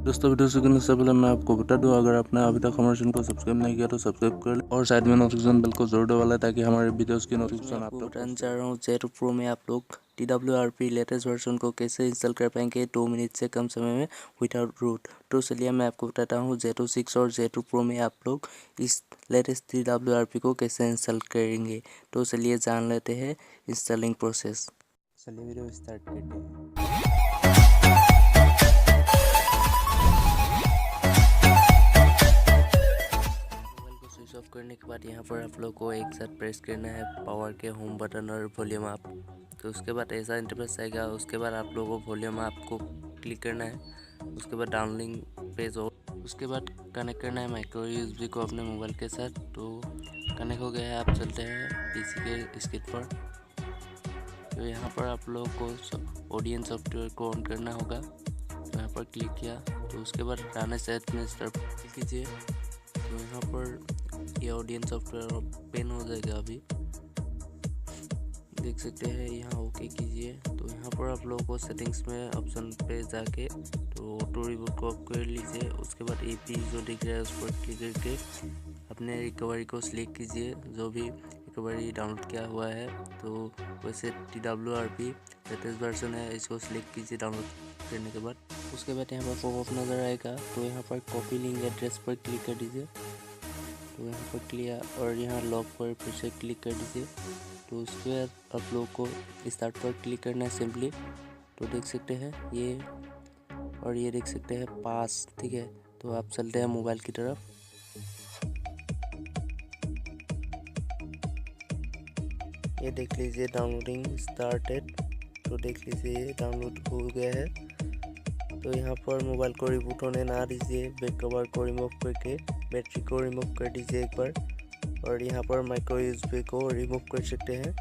दोस्तों वीडियो शुरू करने से पहले मैं आपको बता दूं, अगर आपने अभी तक हमारे चैनल को सब्सक्राइब नहीं किया तो सब्सक्राइब कर लें और साइड में नोटिफिकेशन बेल को जरूर दबा लें ताकि हमारे वीडियोस की नोटिफिकेशन आप तक बताना चाह रहा हूँ J2 Pro में आप लोग TWRP लेटेस्ट वर्जन को कैसे इंस्टॉल कर पाएंगे 2 मिनट से कम समय में विदाउट रूट। तो चलिए मैं आपको बताता हूँ J2 और J2 Pro में आप लोग इस लेटेस्ट TWRP को कैसे इंस्टॉल करेंगे। तो चलिए जान लेते हैं इंस्टॉलिंग प्रोसेस। चलिए वीडियो स्टार्ट करते हैं। स्विच ऑफ करने के बाद यहाँ पर आप लोग को एक साथ प्रेस करना है पावर के होम बटन और वॉल्यूम अप। तो उसके बाद ऐसा इंटरफेस आएगा। उसके बाद आप लोगों को वॉल्यूम अप को क्लिक करना है। उसके बाद डाउनलोडिंग पेज हो। उसके बाद कनेक्ट करना है माइक्रो यूएसबी को अपने मोबाइल के साथ। तो कनेक्ट हो गया है। आप चलते हैं पीसी के स्क्रीन पर। तो यहाँ पर आप लोगों को ODIN सॉफ्टवेयर को ऑन करना होगा। तो यहाँ पर क्लिक किया तो उसके बाद रन सेट में स्टार्ट कीजिए। तो यहाँ पर ये ODIN सॉफ्टवेयर ओपन हो जाएगा। अभी देख सकते हैं, यहाँ ओके कीजिए। तो यहाँ पर आप लोगों को सेटिंग्स में ऑप्शन पे जाके तो ऑटो रिबूट को ऑफ कर लीजिए। उसके बाद AP जो दिख रहा है उस पर क्लिक करके अपने रिकवरी को सिलेक्ट कीजिए, जो भी रिकवरी डाउनलोड किया हुआ है। तो वैसे TWRP लेटेस्ट वर्जन है, इसको सिलेक्ट कीजिए डाउनलोड करने के बाद। उसके बाद यहाँ पर पॉपअप नज़र आएगा। तो यहाँ पर कॉपी लिंक एड्रेस पर क्लिक कर दीजिए। तो यहाँ पर क्लियर और यहाँ लॉक पर फिर से क्लिक कर दीजिए। तो उसके बाद आप लोगों को स्टार्ट पर क्लिक करना है सिंपली। तो देख सकते हैं ये, और ये देख सकते हैं पास, ठीक है। तो आप चलते हैं मोबाइल की तरफ। ये देख लीजिए डाउनलोडिंग स्टार्टेड। तो देख लीजिए ये डाउनलोड हो गया है। तो यहाँ पर मोबाइल को रिबूट होने ना दीजिए, बैक कवर को रिमूव करके बैटरी को रिमूव कर दीजिए एक बार। और यहाँ पर माइक्रो यूएसबी को रिमूव कर सकते हैं।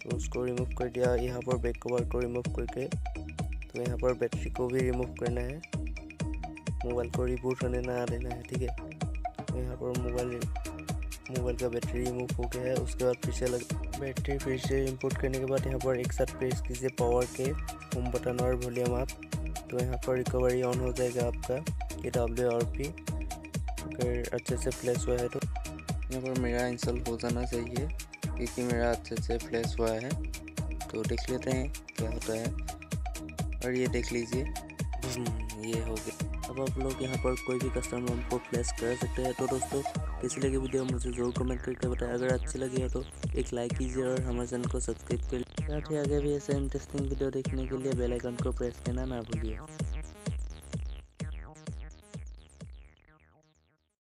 तो उसको रिमूव कर दिया। यहाँ पर बैक कवर को रिमूव करके तो यहाँ पर बैटरी को भी रिमूव करना है। मोबाइल को रिबूट होने ना देना है, ठीक है। तो यहाँ पर मोबाइल का बैटरी रिमूव हो गया है। उसके बाद फिर से बैटरी फिर से इंपोर्ट करने के बाद यहाँ पर एक साथ प्रेस कीजिए पावर के होम बटन और वॉल्यूम अप। तो यहाँ पर रिकवरी ऑन हो जाएगा आपका TWRP। अगर अच्छे से फ्लैश हुआ है तो यहाँ पर मेरा इंस्टॉल हो जाना चाहिए, क्योंकि मेरा अच्छे से फ्लैश हुआ है। तो देख लेते हैं क्या होता है। और ये देख लीजिए ये हो गया। अब आप लोग यहाँ पर कोई भी कस्टमर को फ्लैश कर सकते हैं। तो दोस्तों कैसी लगी वीडियो मुझे ज़रूर कमेंट करके बताएं। अगर अच्छी लगी है तो एक लाइक कीजिए और हमारे चैनल को सब्सक्राइब कर लीजिए। साथ ही आगे भी ऐसे इंटरेस्टिंग वीडियो देखने के लिए बेल आइकन को प्रेस करना ना भूलिए।